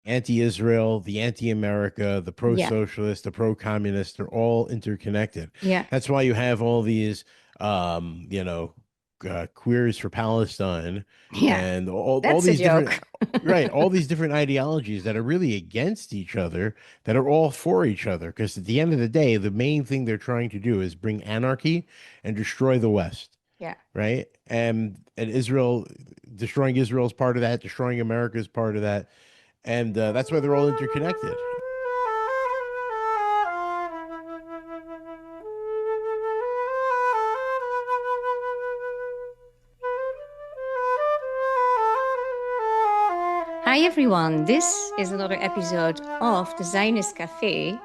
anti-Israel, the anti-America, the Yeah. pro-socialist, the pro-communist, they're all interconnected. Yeah. That's why you have all these, you know, queers for Palestine Yeah. and all That's a these different, joke. right, all these different ideologies that are really against each other, that are all for each other. Because at the end of the day, the main thing they're trying to do is bring anarchy and destroy the West, Yeah. right? And Israel, destroying Israel is part of that, destroying America is part of that, and that's why they're all interconnected. Hi everyone, this is another episode of the Zionist Cafe.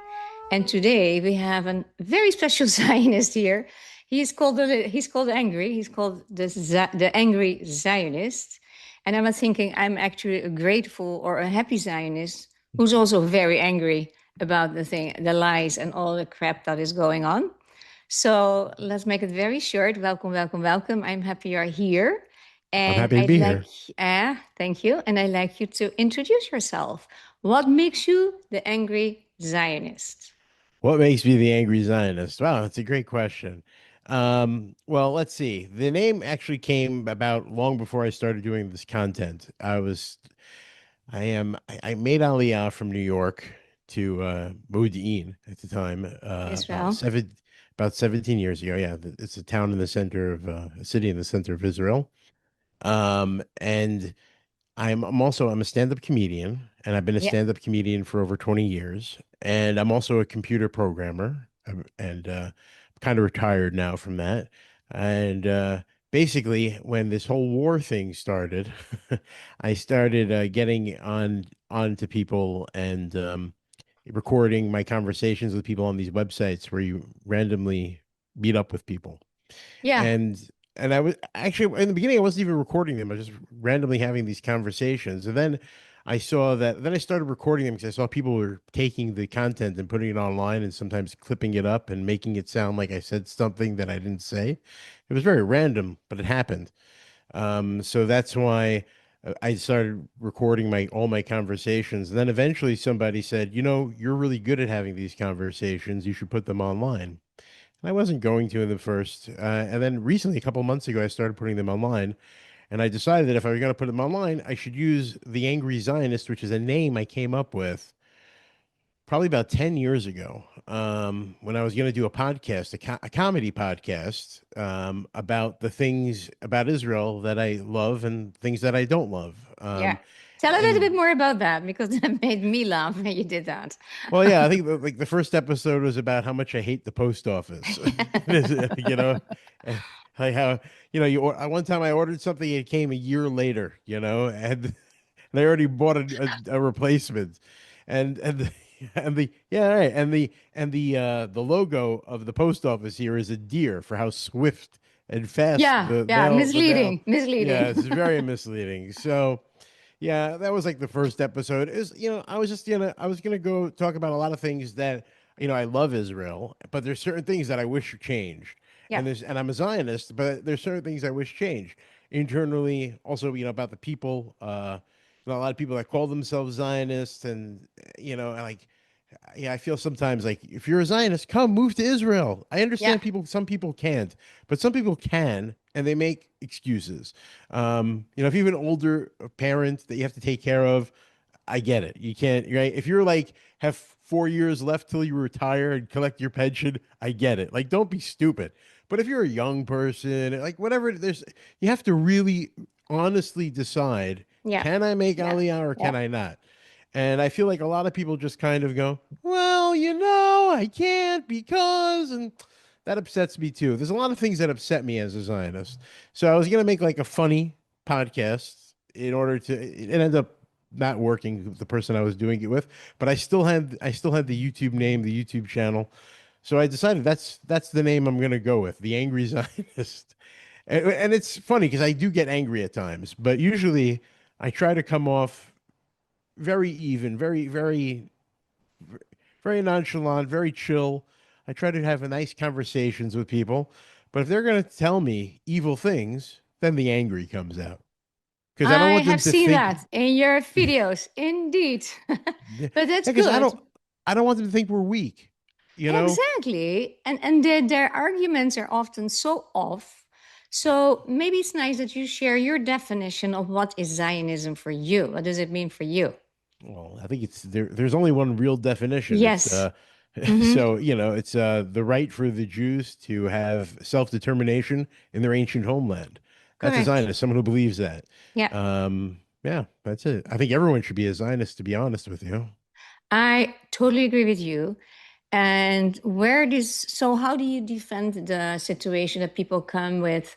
And today we have a very special Zionist here. He's called Angry. He's called the Angry Zionist. And I'm thinking I'm actually a grateful or a happy Zionist who's also very angry about the lies and all the crap that is going on. So let's make it very short. Welcome, welcome, welcome. I'm happy you're here. I'm And happy to I'd be like, here. thank you. And I'd like you to introduce yourself. What makes you the angry Zionist? What makes me the angry Zionist? Wow, that's a great question. Well, let's see. The name actually came about long before I started doing this content. I made Aliyah from New York to Modi'in at the time, Israel. about 17 years ago. Yeah, it's a town in the center of a city in the center of Israel. And I'm a stand-up comedian, and I've been a Yeah. stand-up comedian for over 20 years. And I'm also a computer programmer, and kind of retired now from that. And basically, when this whole war thing started, I started getting onto people and recording my conversations with people on these websites where you randomly meet up with people. Yeah. and and I was actually in the beginning I wasn't even recording them. I was just randomly having these conversations, and then I started recording them because I saw people were taking the content and putting it online and sometimes clipping it up and making it sound like I said something that I didn't say. It was very random, but it happened. So that's why I started recording my all my conversations. And then eventually somebody said, you're really good at having these conversations. You should put them online. And I wasn't going to in the first. And then recently, a couple of months ago, I started putting them online. And I decided that if I were going to put them online, I should use the Angry Zionist, which is a name I came up with probably about 10 years ago, when I was going to do a podcast, a comedy podcast, about the things about Israel that I love and things that I don't love. Yeah. Tell a little bit And more about that because that made me laugh when you did that. Well, yeah, I think like the first episode was about how much I hate the post office. you know, and like how one time I ordered something, it came a year later, and they already bought a replacement, and the, and the yeah, right, and the logo of the post office here is a deer for how swift and fast Yeah. Yeah. the mail. Misleading. Yeah, Misleading. it's very misleading. So. Yeah, that was like the first episode. I was just I was gonna go talk about a lot of things that I love Israel, but there's certain things that I wish changed, Yeah. and I'm a Zionist, but there's certain things I wish changed internally. Also, about the people, a lot of people that call themselves Zionists, and like yeah, I feel sometimes like if you're a Zionist, come move to Israel. I Yeah. understand some people can't, but some people can, and they make excuses. If you have an older parent that you have to take care of, I get it. You can't, right? If you're like have 4 years left till you retire and collect your pension, I get it. Like, don't be stupid. But if you're a young person, like whatever, you have to really honestly decide: Yeah. can I make Yeah. Aliyah or Yeah. can I not? And I feel like a lot of people just kind of go, well, I can't because, and that upsets me too. There's a lot of things that upset me as a Zionist. So I was going to make like a funny podcast in order to, it ended up not working with the person I was doing it with, but I still had the YouTube name, the YouTube channel. So I decided that's the name I'm going to go with, the Angry Zionist. And it's funny because I do get angry at times, but usually I try to come off very even, very, very, very nonchalant, very chill. I try to have a nice conversations with people, but if they're going to tell me evil things, then the angry comes out. because I don't I want them have to seen think. that in your videos, indeed. Yeah, But that's because good. I don't want them to think we're weak. You know, Exactly. And their arguments are often so off. So maybe it's nice that you share your definition of what is Zionism for you. What does it mean for you? well, I think it's there. There's only one real definition. It's Yes. Hmm. so it's the right for the Jews to have self-determination in their ancient homeland. That's a Correct. Zionist, someone who believes that. Yeah. Yeah, that's it. I think everyone should be a Zionist, to be honest with you. I totally agree with you. And so how do you defend the situation that people come with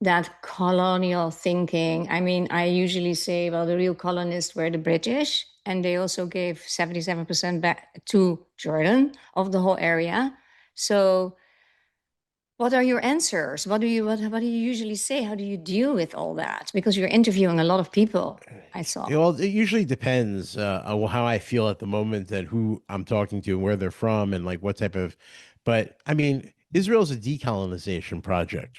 that colonial thinking? I mean, I usually say, well, the real colonists were the British, and they also gave 77% back to Jordan of the whole area. So what are your answers? What do you usually say? How do you deal with all that? Because you're interviewing a lot of people, I saw. Well, it usually depends on how I feel at the moment and who I'm talking to and where they're from and like what type of. But I mean, Israel's a decolonization project,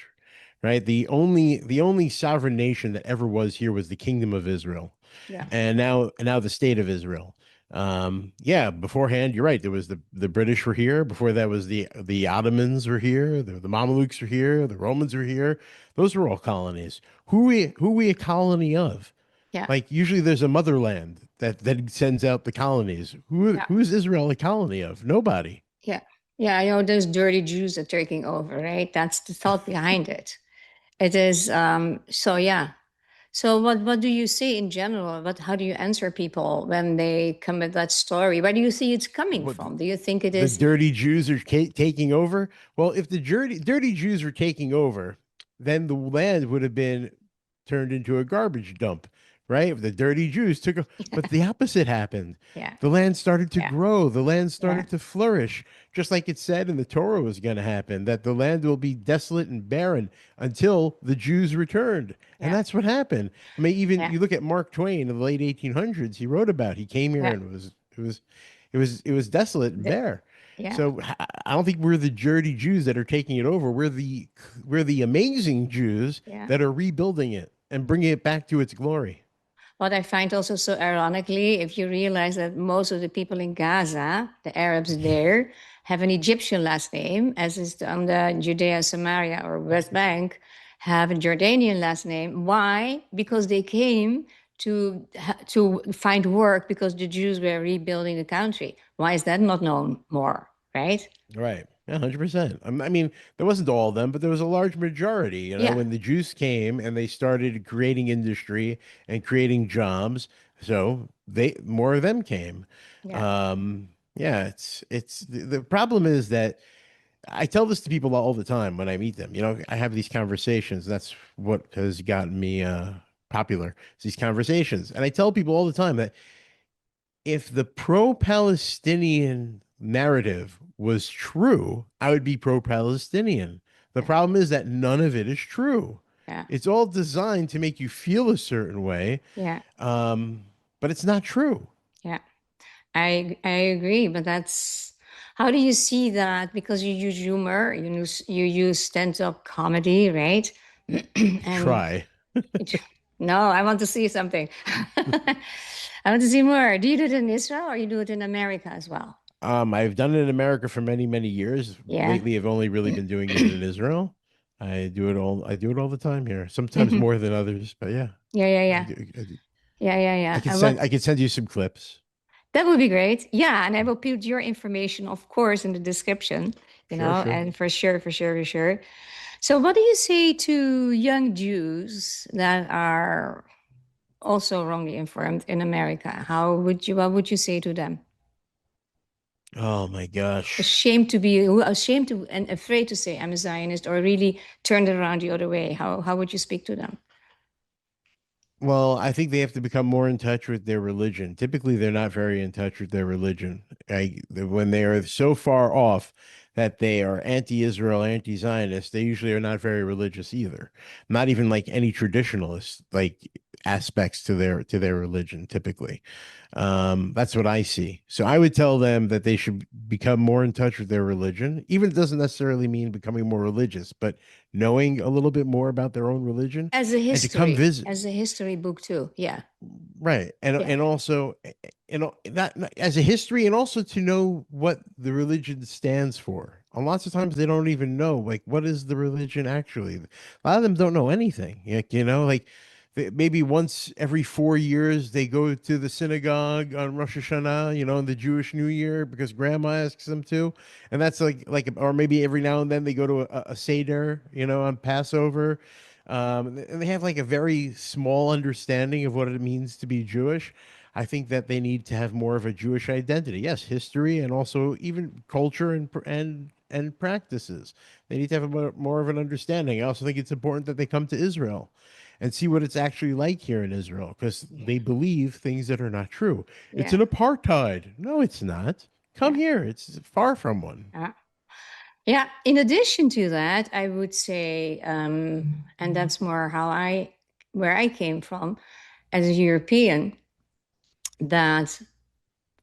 right? The only sovereign nation that ever was here was the Kingdom of Israel, Yeah. and now the State of Israel. Yeah, beforehand, you're right. There was the British were here. Before that was the Ottomans were here. The Mamelukes were here. The Romans were here. Those were all colonies. Who we a colony of? Yeah. Like usually there's a motherland that sends out the colonies. Yeah. Who's Israel a colony of? Nobody. Yeah. Yeah. I know those dirty Jews are taking over, right? That's the thought behind it. It is so yeah. So what do you say in general? How do you answer people when they come with that story? Where do you see it's coming What from? Do you think it the is? dirty Jews are taking over? Well, if the dirty Jews were taking over, then the land would have been turned into a garbage dump, right? The dirty Jews took, but the opposite happened. Yeah. The land started to Yeah. grow. The land Yeah. started to flourish, just like it said in the Torah was going to happen, that the land will be desolate and barren until the Jews returned. And Yeah. that's what happened. I mean, even Yeah. you look at Mark Twain in the late 1800s, he wrote about, he came here Yeah. and it was desolate and The- bare. yeah. So I don't think we're the dirty Jews that are taking it over. We're the amazing Jews Yeah. that are rebuilding it and bringing it back to its glory. What I find also so ironically, if you realize that most of the people in Gaza, the Arabs there, have an Egyptian last name, as is on the Judea, Samaria, or West Bank, have a Jordanian last name. Why? Because they came to find work because the Jews were rebuilding the country. Why is that not known more? Right? Right. Yeah, 100%. I mean, there wasn't all of them, but there was a large majority, Yeah. when the Jews came and they started creating industry and creating jobs. So more of them came. Yeah. Yeah, the problem is that I tell this to people all the time when I meet them. I have these conversations. That's what has gotten me popular. It's these conversations. And I tell people all the time that if the pro-Palestinian narrative was true, I would be pro-Palestinian. The Yeah. problem is that none of it is true. Yeah. It's all designed to make you feel a certain way, Yeah. um, but it's not true. Yeah. I agree, but that's how do you see that? Because you use humor, you use stand-up comedy, right? And Try. no, I want to see something. I want to see more. Do you do it in Israel or you do it in America as well? I've done it in America for many, many years. Yeah. Lately, I've only really been doing it in Israel. I do it all the time here. Sometimes Mhm. more than others, but yeah. Yeah, yeah, I yeah. do, I do. Yeah, yeah, I yeah. could send I could send you some clips. That would be great. Yeah, and I will put your information, of course, in the description, Sure, sure. and for sure, for sure, for sure. So, what do you say to young Jews that are also wrongly informed in America? What would you say to them? Oh my gosh. Ashamed to, and afraid to say I'm a Zionist, or really turned around the other way. How would you speak to them? Well, I think they have to become more in touch with their religion. Typically, they're not very in touch with their religion. When they are so far off that they are anti-Israel, anti-Zionist, they usually are not very religious either. Not even like any traditionalists. Like aspects to their religion typically. That's what I see. So I would tell them that they should become more in touch with their religion. Even it doesn't necessarily mean becoming more religious, but knowing a little bit more about their own religion and to come visit. as a history book too. Yeah. Right. Yeah. And also that as a history, and also to know what the religion stands for. And lots of times they don't even know, like, what is the religion actually. A lot of them don't know anything. Like maybe once every 4 years they go to the synagogue on Rosh Hashanah, in the Jewish New Year because grandma asks them to. And that's or maybe every now and then they go to a Seder, on Passover. And they have like a very small understanding of what it means to be Jewish. I think that they need to have more of a Jewish identity. Yes, history and also even culture and practices. They need to have more of an understanding. I also think it's important that they come to Israel and see what it's actually like here in Israel because Yeah. they believe things that are not true. It's Yeah. an apartheid. No, it's not. Come Yeah. here. It's far from one. Yeah. Yeah. In addition to that, I would say, and that's more where I came from as a European, that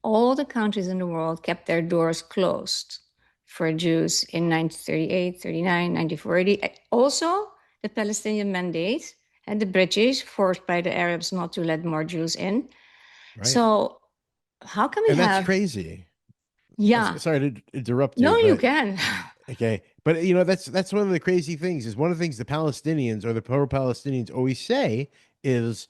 all the countries in the world kept their doors closed for Jews in 1938, 39, 1940. Also, the Palestinian Mandate and the British forced by the Arabs not to let more Jews in. Right. So, how can we And that's have, crazy. yeah, Sorry to interrupt no, you, you but can. okay, but that's one of the crazy things. Is one of the things the Palestinians or the pro-Palestinians always say is,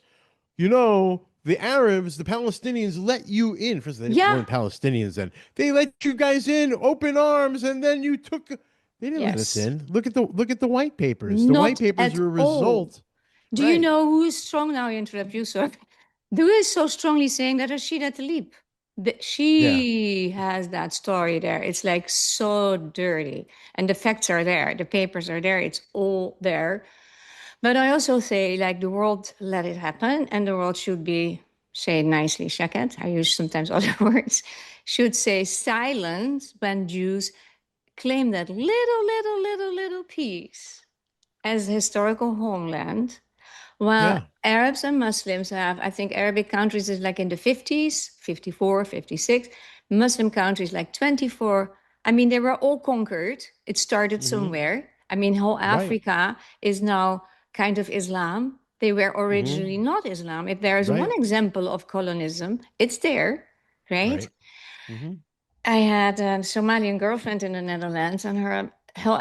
the Arabs, the Palestinians let you in. First, they Yeah, weren't Palestinians then. They let you guys in, open arms, and then you took. They didn't let us yes, in. Look at the white papers. The white not papers at were a all. result, Do you right? know who is strong now? I interrupt you, sir. Who is so strongly saying that Rashida Tlaib? Yeah, She has that story there. It's like so dirty. And the facts are there. The papers are there. It's all there. But I also say, like, the world let it happen, and the world should be, say it nicely, shakat. I use sometimes other words, should say silent when Jews claim that little piece as historical homeland, while yeah. Arabs and Muslims have, I think Arabic countries is like in the 50s, 54, 56. Muslim countries like 24. I mean, they were all conquered. It started Hmm. somewhere. I mean, whole Right. Africa is now kind of Islam. They were originally Hmm. not Islam. If there is one Right. example of colonism, it's there, right? Right. Hmm. I had a Somalian girlfriend in the Netherlands, and her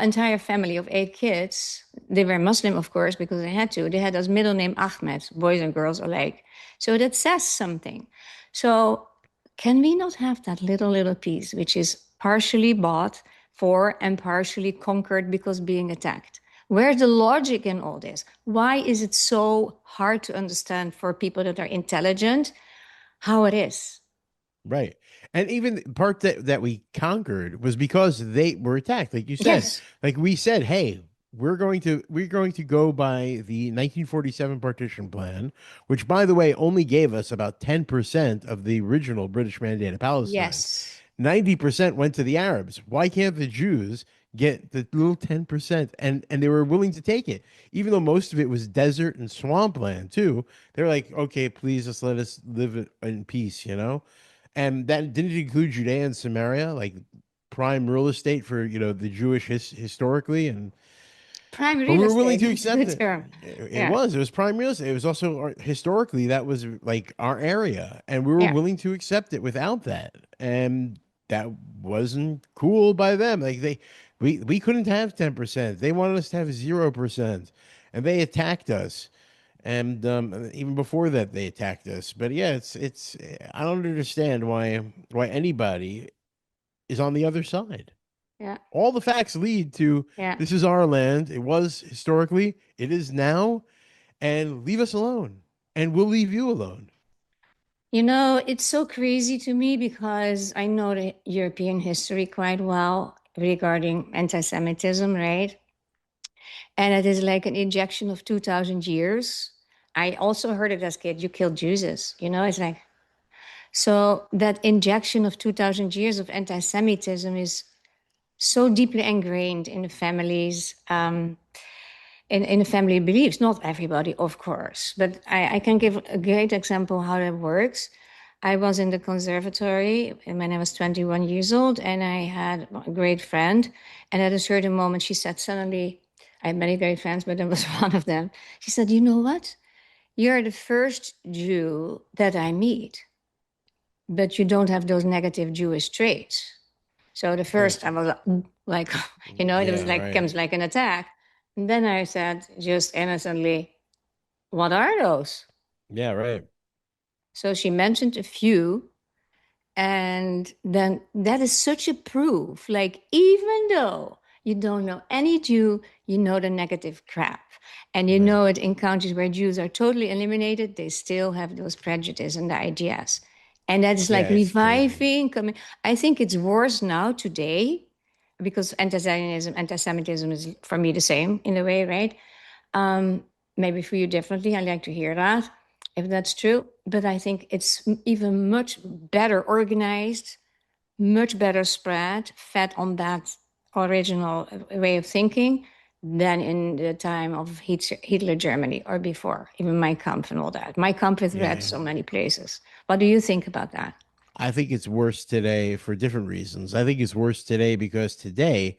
entire family of 8 kids, they were Muslim, of course, because they had to. They had as middle name Ahmed, boys and girls alike. So that says something. So can we not have that little piece, which is partially bought for and partially conquered because being attacked? Where's the logic in all this? Why is it so hard to understand for people that are intelligent how it is? Right. And even the part that we conquered was because they were attacked, like you said. Yes. Like we said, hey, we're going to go by the 1947 partition plan, which by the way only gave us about 10% of the original British mandate of Palestine. Yes. 90% went to the Arabs. Why can't the Jews get the little 10%? And they were willing to take it, even though most of it was desert and swampland too. They're like, okay, please just let us live in peace. And that didn't include Judea and Samaria, like prime real estate for the Jewish historically, and Prime but we real were willing estate, to that's a accept good it. term. It Yeah, was. It was prime real estate. It was also historically that was like our area, and we were yeah, willing to accept it without that. And that wasn't cool by them. Like we couldn't have 10%. They wanted us to have 0%, and they attacked us. And even before that, they attacked us. But yeah, it's. I don't understand why anybody is on the other side. yeah, All the facts lead to yeah. this is our land. It was historically, it is now, and leave us alone. And we'll leave you alone. It's so crazy to me because I know the European history quite well regarding anti-Semitism, right? And it is like an injection of 2000 years. I also heard it as a kid, you killed Jesus. It's like, so that injection of 2000 years of anti-Semitism is so deeply ingrained in the families. in the family beliefs. Not everybody, of course, but I can give a great example how that works. I was in the conservatory when I was 21 years old, and I had a great friend. And at a certain moment, she said, suddenly, I had many great friends, but that was one of them. She said, "You know what? You're the first Jew that I meet, but you don't have those negative Jewish traits." So the Right. first I was like, it was Yeah, like right. comes like an attack. And then I said just innocently, "What are those?" Yeah, right. So she mentioned a few, and then that is such a proof. Like, even though you don't know any Jew, you know the negative crap. And you Right. know it in countries where Jews are totally eliminated, they still have those prejudices and the ideas. And that's Yeah, like it's crazy. reviving. Coming. I think it's worse now today because anti-Zionism, anti-Semitism is for me the same in a way, right? Um, Maybe for you differently. I like to hear that if that's true. But I think it's even much better organized, much better spread, fed on that original way of thinking than in the time of Hitler Germany or before, even Mein Kampf and all that. Mein Kampf is read Yeah. so many places. What do you think about that? I think it's worse today for different reasons. I think it's worse today because today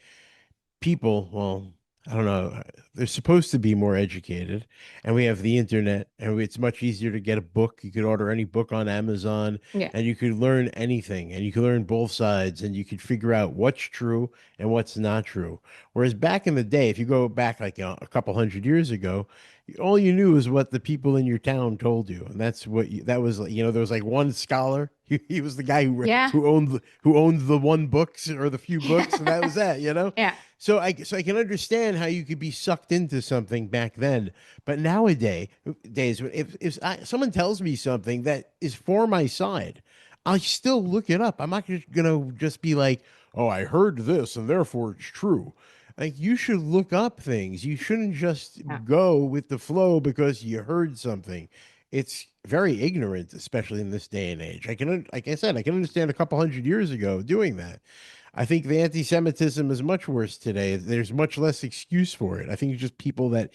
people, well, I don't know, they're supposed to be more educated, and we have the internet, and it's much easier to get a book. You could order any book on Amazon, Yeah. and you could learn anything, and you could learn both sides, and you could figure out what's true and what's not true. Whereas back in the day, if you go back like a couple hundred years ago, all you knew is what the people in your town told you, and that's what that was. There was like one scholar. He was the guy Yeah. who owned the one books or the few books, and that was that. Yeah. So I can understand how you could be sucked into something back then, but nowadays, if someone tells me something that is for my side, I'll still look it up. I'm not gonna just be like, "Oh, I heard this and therefore it's true." Like you should look up things. You shouldn't just Yeah. go with the flow because you heard something. It's very ignorant, especially in this day and age. Like I said, I can understand a couple hundred years ago doing that. I think the anti-Semitism is much worse today. There's much less excuse for it. I think it's just people that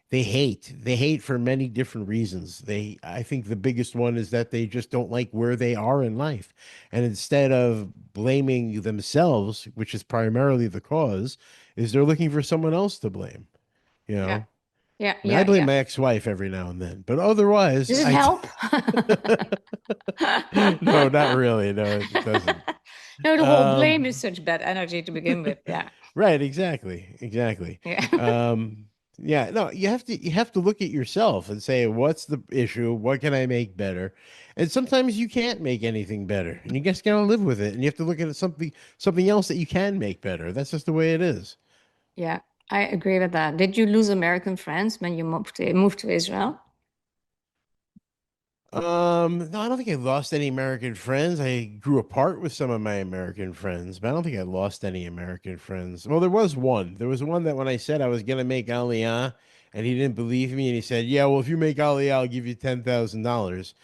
they hate. They hate for many different reasons. I think the biggest one is that they just don't like where they are in life. And instead of blaming themselves, which is primarily the cause, is they're looking for someone else to blame, you Yeah. know? Yeah. I mean, I Yeah. blame Yeah. my ex-wife every now and then, but otherwise, Does it help? no, not really. No, it doesn't. No, the whole blame is Um, such bad energy to begin with. Yeah. Right, exactly. Exactly. Yeah. Yeah, no, you have to look at yourself and say, what's the issue? What can I make better? And sometimes you can't make anything better, and you just gotta live with it. And you have to look at something else that you can make better. That's just the way it is. Yeah. I agree with that. Did you lose American friends when you moved to Israel? No, I don't think I lost any American friends. I grew apart with some of my American friends, but I don't think I lost any American friends. Well, there was one. There was one that when I said I was gonna make Aliyah, and he didn't believe me, and he said, "Yeah, well, if you make Aliyah, I'll give you $10,000."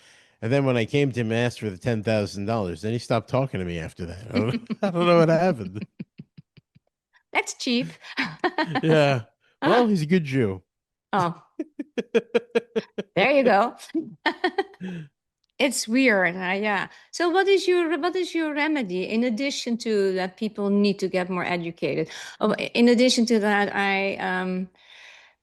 And then when I came to him and asked for the $10,000, then he stopped talking to me after that. I don't know, I don't know what happened. That's cheap. Yeah. Well, he's a good Jew. Oh, there you go. It's weird, yeah. So what is your remedy in addition to that people need to get more educated? Oh, in addition to that,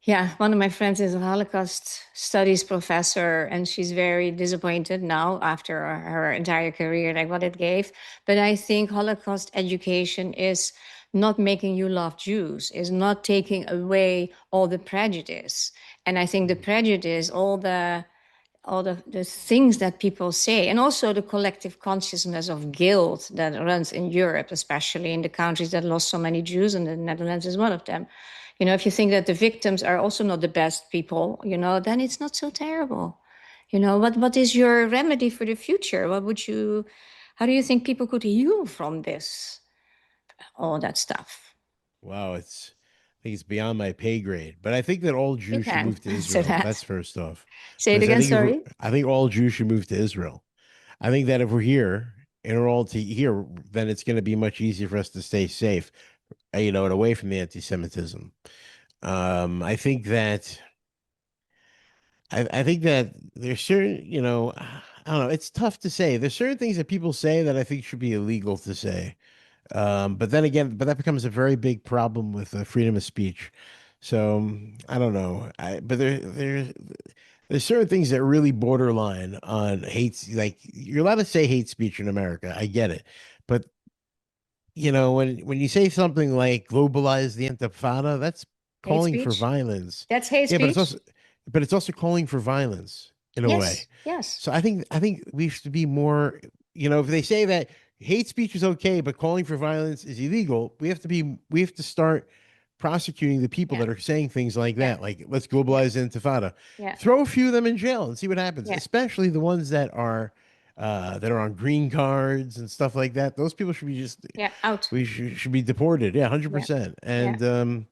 yeah, one of my friends is a Holocaust studies professor, and she's very disappointed now after her entire career, like what it gave. But I think Holocaust education is not making you love Jews, is not taking away all the prejudice. And I think the prejudice, all the things that people say, and also the collective consciousness of guilt that runs in Europe, especially in the countries that lost so many Jews, and the Netherlands is one of them. If you think that the victims are also not the best people, then it's not so terrible. What is your remedy for the future? How do you think people could heal from this, all that stuff? Wow, I think it's beyond my pay grade. But I think that all You Jews should can move to say Israel. that. That's first off. Say it Because again, sorry. I think all Jews should move to Israel. I think that if we're here and we're all here, then it's going to be much easier for us to stay safe, and away from the anti-Semitism. I think that I think that there's certain, I don't know, it's tough to say. There's certain things that people say that I think should be illegal to say. But then again, but that becomes a very big problem with freedom of speech. So I don't know. But there's certain things that really borderline on hate. Like you're allowed to say hate speech in America. I get it, but when you say something like globalize the intifada, that's Hate calling for speech. violence. That's hate Yeah, speech. but it's also calling for violence in a way. Yes. Yes. So I think we should be more, if they say that hate speech is okay, but calling for violence is illegal, we have to start prosecuting the people Yeah. that are saying things like Yeah. that. Like, let's Yeah. globalize the intifada. Yeah. Throw a few of them in jail and see what happens, Yeah. especially the ones that are on green cards and stuff like that. Those people should be just Yeah. Out. should be deported. Yeah, Yeah. 100%. Yeah.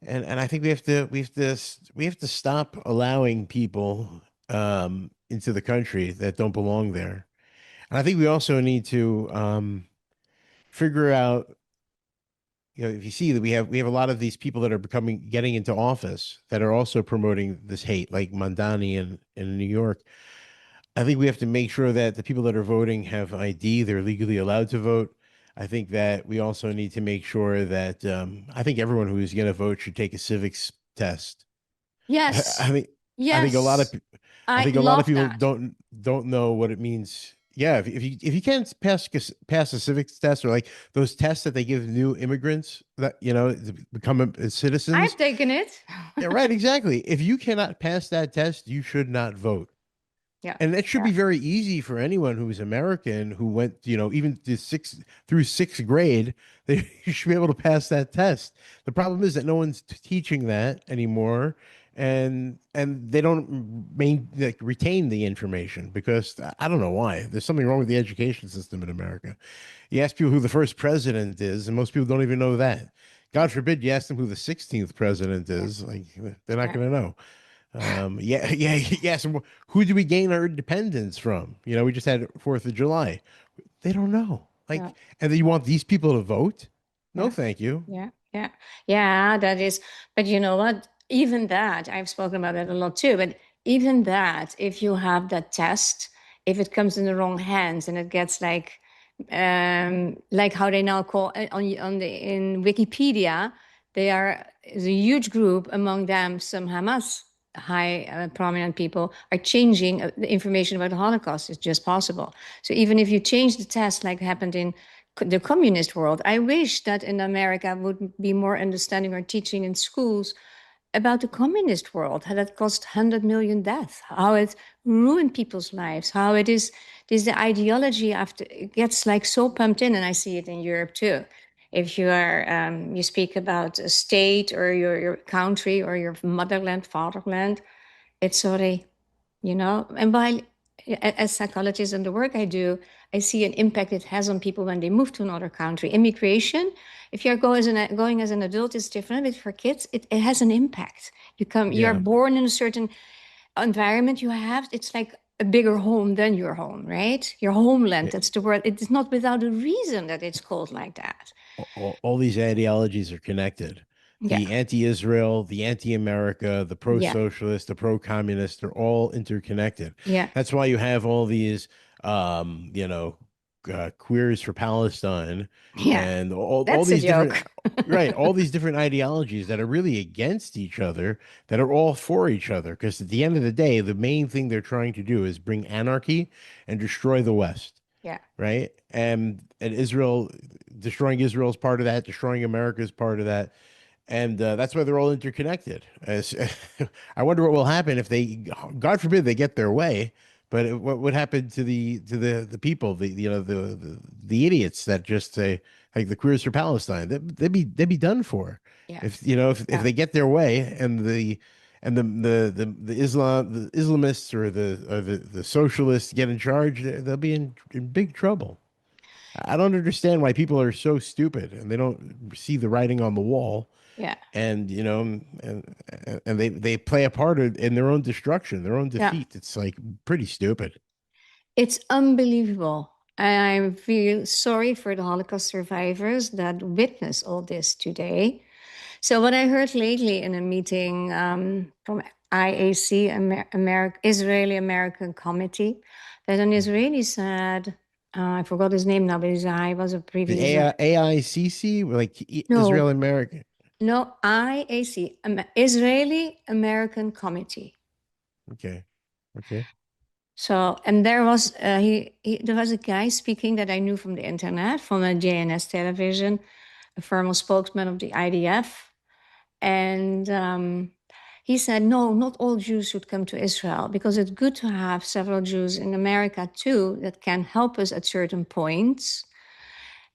And I think we have to stop allowing people into the country that don't belong there. And I think we also need to figure out, if you see that we have a lot of these people that are getting into office that are also promoting this hate, like Mandani in New York. I think we have to make sure that the people that are voting have ID, they're legally allowed to vote. I think that we also need to make sure that I think everyone who's going to vote should take a civics test. I, I Yes. think I think a lot of Yes. I I think a lot of love people that. don't know what it means. Yeah, if you can't pass a civics test, or like those tests that they give new immigrants that to become citizens. I've taken it. Yeah, right, exactly. If you cannot pass that test, you should not vote. Yeah. And that should Yeah. be very easy for anyone who's American who went, even through sixth grade. They should be able to pass that test. The problem is that no one's teaching that anymore, and they don't like, retain the information because I don't know why. There's something wrong with the education system in America. You ask people who the first president is, and most people don't even know that. Yeah. God forbid you ask them who the 16th president Yeah. is. Like they're not Yeah. going to know. Yeah. Yes. Who do we gain our independence from? We just had Fourth of July. They don't know. Yeah. Like, and then you want these people to vote? No, Yeah. thank you. Yeah, yeah, yeah, that is. But you know what? Even that, I've spoken about that a lot too. But even that, if you have that test, if it comes in the wrong hands and it gets like how they now call on the in Wikipedia, they are is a huge group. Among them, some Hamas high prominent people are changing the information about the Holocaust. It's just possible. So even if you change the test, like happened in the communist world. I wish that in America would be more understanding or teaching in schools about the communist world, how that caused 100 million deaths, how it ruined people's lives, how it is this the ideology after it gets like so pumped in, and I see it in Europe too. If you are you speak about a state or your country or your motherland, fatherland, it's already and while as psychologist and the work I do, I see an impact it has on people when they move to another country. Immigration, if you're going as an adult, it's different, but for kids it has an impact. You're Yeah. born in a certain environment, it's like a bigger home than your home, right? Your homeland, that's the word. It is not without a reason that it's called like that. All these ideologies are connected. Yeah. The anti-Israel, the anti-America, the Yeah. pro-socialist, the pro-communist, they're all interconnected. Yeah. That's why you have all these, queers for Palestine, Yeah. and all That's a these different, joke. right, all these different ideologies that are really against each other, that are all for each other. Because at the end of the day, the main thing they're trying to do is bring anarchy and destroy the West, Yeah. right? And Israel, destroying Israel is part of that. Destroying America is part of that, and that's why they're all interconnected. I wonder what will happen if they, God forbid, they get their way. But what would happen to the people, the idiots that just say like the queers for Palestine? They'd be done for Yeah. if Yeah. they get their way, and the Islamists or the socialists get in charge, they'll be in big trouble. I don't understand why people are so stupid and they don't see the writing on the wall, Yeah. and and they play a part in their own destruction, their own Yeah. defeat. It's like pretty stupid. It's unbelievable. I feel sorry for the Holocaust survivors that witness all this today. So what I heard lately in a meeting from IAC, Israeli American Committee, that an Israeli said, I forgot his name now, but he was a The previous, AICC, like Israel no, American. no, IAC, Israeli American Committee. Okay. Okay. So, and there was there was a guy speaking that I knew from the internet, from a JNS television, a former spokesman of the IDF, and he said, no, not all Jews should come to Israel because it's good to have several Jews in America too that can help us at certain points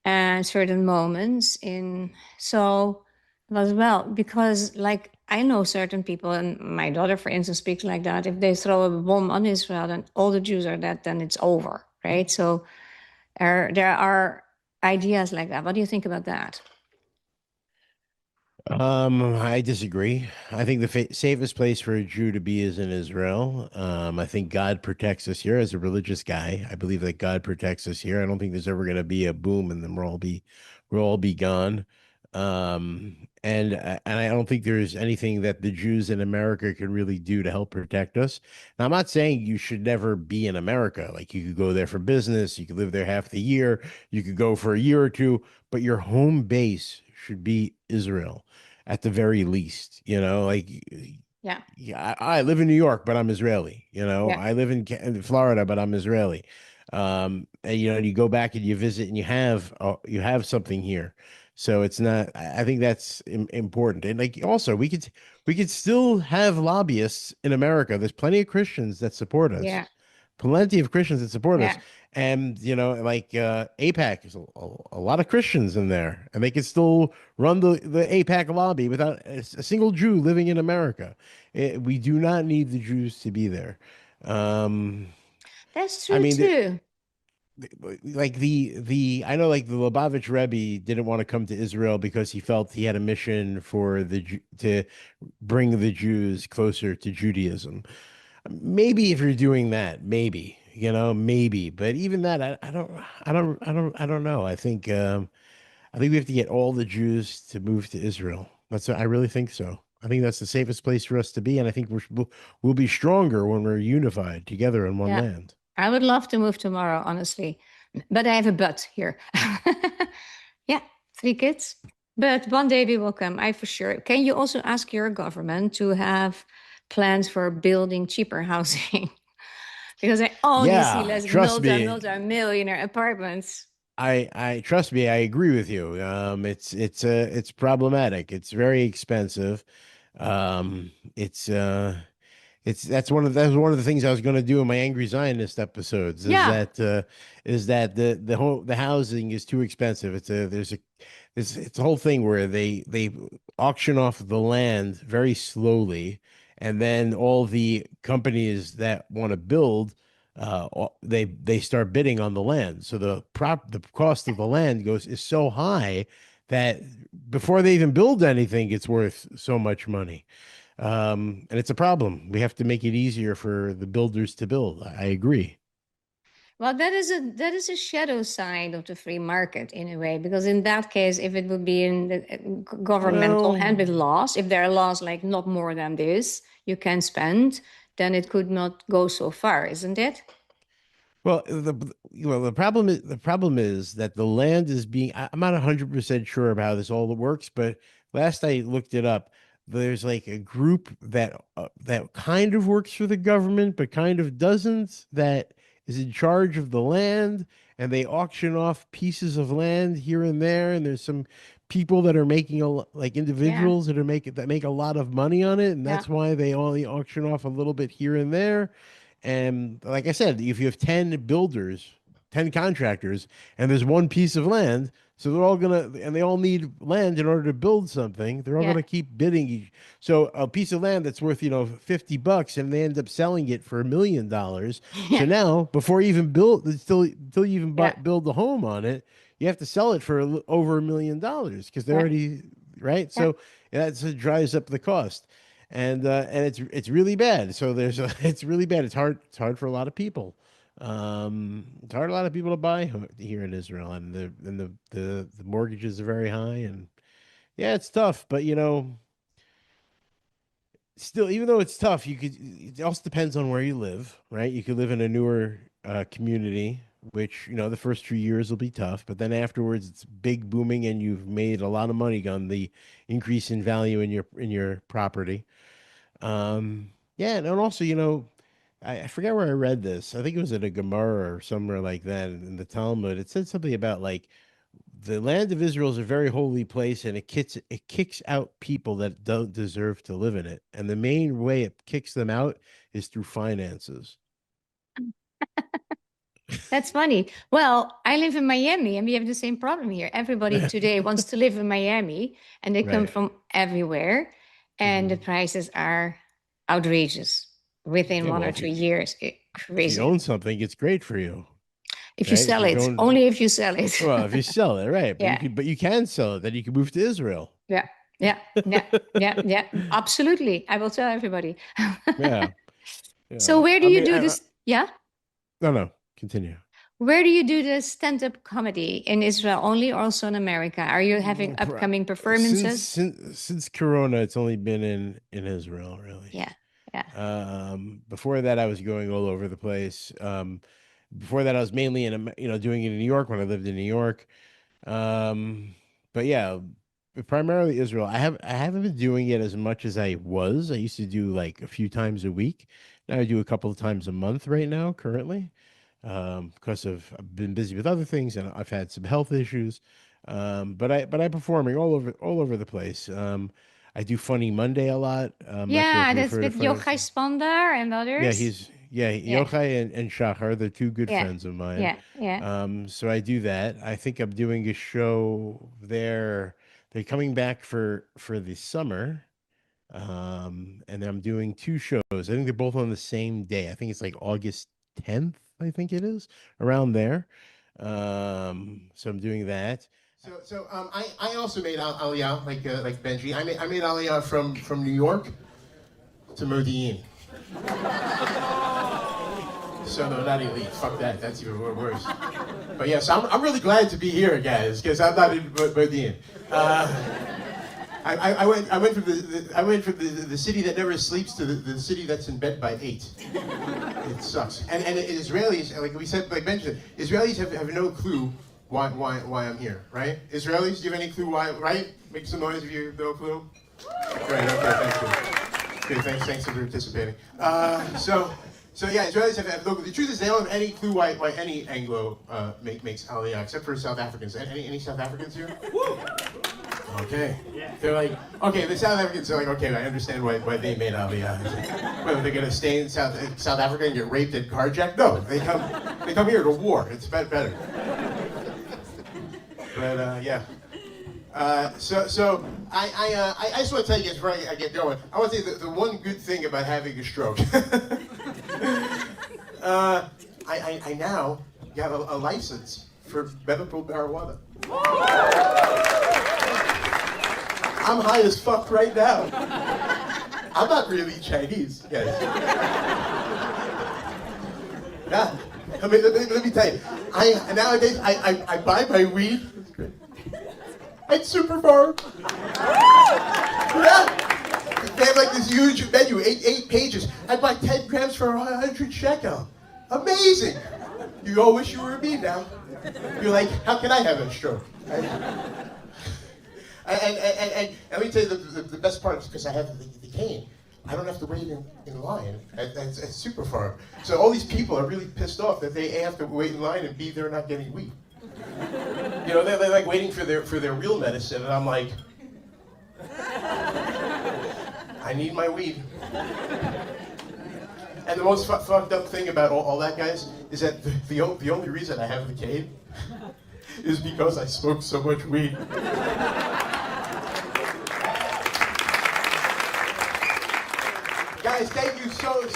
and certain moments in so as well because like I know certain people and my daughter for instance speaks like that if they throw a bomb on Israel and all the Jews are dead then it's over, right? So there are ideas like that. What do you think about that? I disagree. I think the safest place for a Jew to be is in Israel. I think God protects us here as a religious guy. I believe that God protects us here. I don't think there's ever going to be a boom and then we'll all be gone. And I don't think there's anything that the Jews in America can really do to help protect us. Now, I'm not saying you should never be in America. Like you could go there for business, you could live there half the year, you could go for a year or two, but your home base should be Israel at the very least, like Yeah, yeah, I live in New York, but I'm Israeli. yeah, I live in Florida, but I'm Israeli. And you go back and you visit, and you have something here. So it's not. I think that's important. And like also, we could still have lobbyists in America. There's plenty of Christians that support us. yeah, Plenty of Christians that support us. yeah, And like APAC is a lot of Christians in there, and they can still run the APAC lobby without a single Jew living in America. We do not need the Jews to be there. Um, that's I true mean, too. like the I know like the Lubavitch Rebbe didn't want to come to Israel because he felt he had a mission for to bring the Jews closer to Judaism. Maybe if you're doing that, maybe. But even that, I don't know. I think we have to get all the Jews to move to Israel. I really think so. I think that's the safest place for us to be, and I think we'll be stronger when we're unified together in one Yeah, land. I would love to move tomorrow, honestly, but I have a but here. Yeah, 3 kids. But one day we will come, I for sure. Can you also ask your government to have plans for building cheaper housing? Because I only see Yeah, less trust me. multi-millionaire apartments. I trust me. I agree with you. It's problematic. It's very expensive. Um, it's It's that's one of the things I was going to do in my Angry Zionist episodes Yeah, is that the housing is too expensive. It's a whole thing where they auction off the land very slowly, and then all the companies that want to build they start bidding on the land. So the cost of the land is so high that before they even build anything, it's worth so much money. And it's a problem. We have to make it easier for the builders to build. I agree. well, that is a shadow side of the free market in a way, because in that case, if it would be in the governmental Well, hand with laws, if there are laws like not more than this you can spend, then it could not go so far, isn't it? the problem is that the land is being. I'm not 100% sure of how this all works, but last I looked it up, there's like a group that kind of works for the government, but kind of doesn't. That is in charge of the land, and they auction off pieces of land here and there. And there's some people that are making like Yeah, individuals that make a lot of money on it, and yeah, that's why they only auction off a little bit here and there. And like I said, if you have 10 builders, 10 contractors, and there's one piece of land, so they all need land in order to build something. They're all yeah, gonna keep bidding. So a piece of land that's worth, $50, and they end up selling it for $1 million. So yeah, now, before you even build, until you even yeah, build the home on it, you have to sell it for over $1 million because they're yeah, already right. yeah. So that drives up the cost, and it's really bad. So it's really bad. It's hard for a lot of people. It's hard for a lot of people to buy here in Israel, and the mortgages are very high, and Yeah, it's tough, but still, even though it's tough, it also depends on where you live, right? You could live in a newer community, which, the first few years will be tough, but then afterwards it's big booming and you've made a lot of money on the increase in value in your property. Yeah, and also, I forget where I read this. I think it was in a Gemara or somewhere like that in the Talmud. It said something about like the land of Israel is a very holy place, and it kicks out people that don't deserve to live in it. And the main way it kicks them out is through finances. That's funny. Well, I live in Miami and we have the same problem here. Everybody today wants to live in Miami and they come Right. from everywhere and the Hmm. prices are outrageous within Yeah. one Well, or if two you years. if you Crazy. own something, it's great for you, If you right? If sell you're it, going, only if you sell it. well, if you sell it, right? But Yeah. you can sell it. Then you can move to Israel. Yeah. Yeah. Yeah. Yeah. Yeah. Absolutely. I will tell everybody. Yeah. So where do I you mean, do this? Yeah. no, no. Continue. Where do you do the stand-up comedy in Israel only or also in America? Are you having Mm, pro- upcoming Since performances? since Corona, it's only been in Israel, really. Yeah. Yeah. Before that, I was going all over the place. Before that, I was mainly doing it in New York when I lived in New York. Um, but yeah, primarily Israel. I haven't been doing it as much as I was. I used to do like a few times a week. Now I do a couple of times a month right now, currently, because of I've been busy with other things and I've had some health issues. But I'm performing all over the place. I do Funny Monday a lot. I'm not sure if Yeah, you've that's heard of with Funny. Yochai Sponder and Yeah, others. Yeah. Yochai and Shachar. They're two good Yeah. friends of mine. Yeah. Yeah. So I do that. I think I'm doing a show there. They're coming back for the summer. And I'm doing two shows. I think they're both on the same day. I think it's like August 10th, I think it is, around there. So I'm doing that. I also made Aliyah like Benji. I made Aliyah from New York to Modi'in. So no, not elite. Fuck that. That's even worse. But yes, I'm really glad to be here, guys, because I'm not in Modi'in. I went from the city that never sleeps to the city that's in bed by 8. It sucks. And Israelis, like we said, like mentioned, Israelis have no clue why I'm here, right? Israelis, do you have any clue why? Right? Make some noise if you have no clue. Right. Okay. Thank you. Good. Thanks for participating. So yeah, Israelis have no. The truth is, they don't have any clue why any Anglo makes Aliyah, except for South Africans. Any South Africans here? Okay. They're like, okay, the South Africans are like, okay, I understand why they made Aliyah. Whether they're gonna stay in South Africa and get raped and carjacked? No, they come here to war. It's better. But yeah. So I just want to tell you guys before I get going. I want to say the one good thing about having a stroke. I now have a license for medical marijuana. I'm high as fuck right now. I'm not really Chinese, guys. Yeah. I mean, let me tell you. Nowadays I buy my weed at Superfarm. Yeah. They have like this huge menu, eight pages. I buy 10 grams for 100 shekel. Amazing. You all wish you were me now. You're like, how can I have a stroke? And let me tell you the best part is because I have the cane. I don't have to wait in line at Superfarm. So all these people are really pissed off that they A, have to wait in line, and B, they're not getting weed. They're like waiting for their real medicine, and I'm like, I need my weed. And the most fucked up thing about all that, guys, is that the only reason I have the cane is because I smoke so much weed. Guys, thank you so much.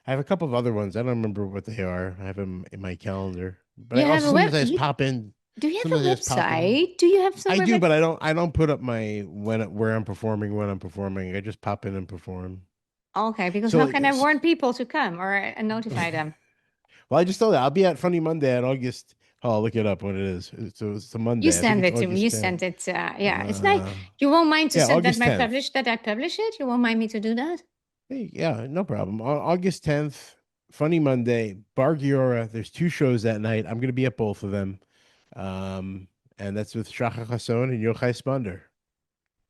I have a couple of other ones. I don't remember what they are. I have them in my calendar. But You I have also a sometimes web. I just pop in. Do you have Sometimes a I just pop in. website? Do you have I somewhere? do, but I don't put up my where I'm performing when I'm performing. I just pop in and perform. Okay, because So how like, can I warn people to come or notify them? well, I just told you I'll be at Funny Monday on August Oh, I'll look it up when it is. It's a You Monday. I think send it's it to me. August You 10th. sent it. Yeah, it's nice. Uh, You won't mind to yeah, send August 10th. that I publish it. You won't mind me to do that. Hey, yeah, no problem. August 10th, Funny Monday, Bar Giora. There's two shows that night. I'm going to be at both of them. Um, and that's with Shachar Hasson and Yochai Sponder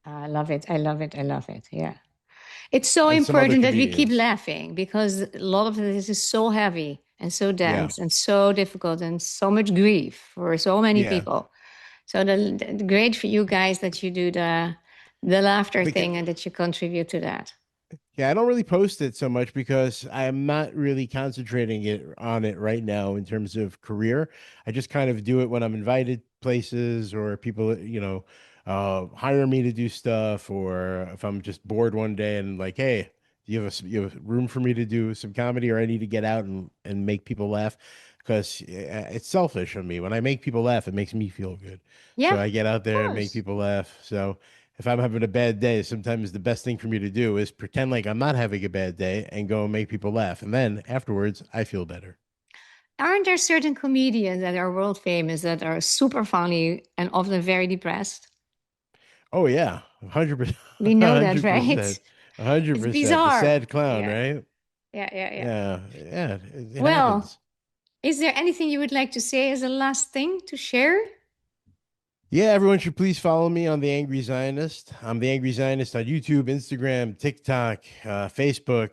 I love it. I love it. I love it. Yeah. It's so and some other important that we keep comedians. laughing because a lot of this is so heavy and so Yeah, dense and so difficult and so much grief for so many yeah. people. So the great for you guys that you do the laughter The, thing and that you contribute to that. Yeah, I don't really post it so much because I'm not really concentrating it on it right now in terms of career. I just kind of do it when I'm invited places or people, hire me to do stuff, or if I'm just bored one day and like, hey, you have room for me to do some comedy, or I need to get out and make people laugh because it's selfish of me. When I make people laugh, it makes me feel good. Yeah, So I get out of there and make course. people laugh. So if I'm having a bad day, sometimes the best thing for me to do is pretend like I'm not having a bad day and go and make people laugh. And then afterwards, I feel better. Aren't there certain comedians that are world famous that are super funny and often very depressed? Oh yeah, 100%, We know that, hundred right? percent, hundred It's percent. The bizarre. sad clown, Yeah, right? yeah. Yeah, yeah. It Well, happens. is there anything you would like to say as a last thing to share? Yeah, everyone should please follow me on the Angry Zionist. I'm the Angry Zionist on YouTube, Instagram, TikTok, Facebook,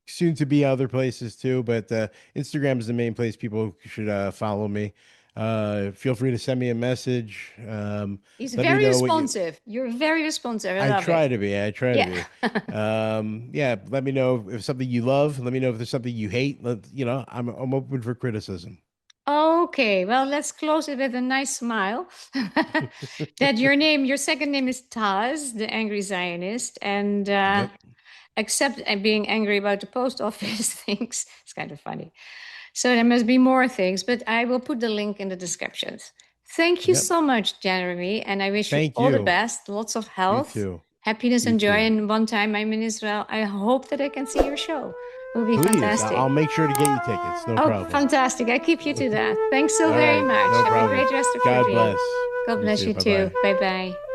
soon to be other places too, but Instagram is the main place people should follow me. Feel free to send me a message. He's Let me very know what you. responsive. You're very responsive. I I love it. try to be. I try to Yeah. be. Yeah. Let me know if something you love. Let me know if there's something you hate. I'm open for criticism. Okay, well, let's close it with a nice smile. That your second name is Taz, the Angry Zionist, and Yep. except being angry about the post office things, it's kind of funny. So there must be more things, but I will put the link in the descriptions. Thank you Yep. so much, Jeremy, and I wish you Thank all the you. best, lots of You health, too. happiness, You and joy. too. And one time I'm in Israel, I hope that I can see your show. It will be Please, fantastic. I'll make sure to get you tickets. No Oh, problem. fantastic. I keep you to that. Thanks so All very right. much. No Have a problem. great rest of your God day. bless. God You bless too. you Bye too. bye. Bye bye.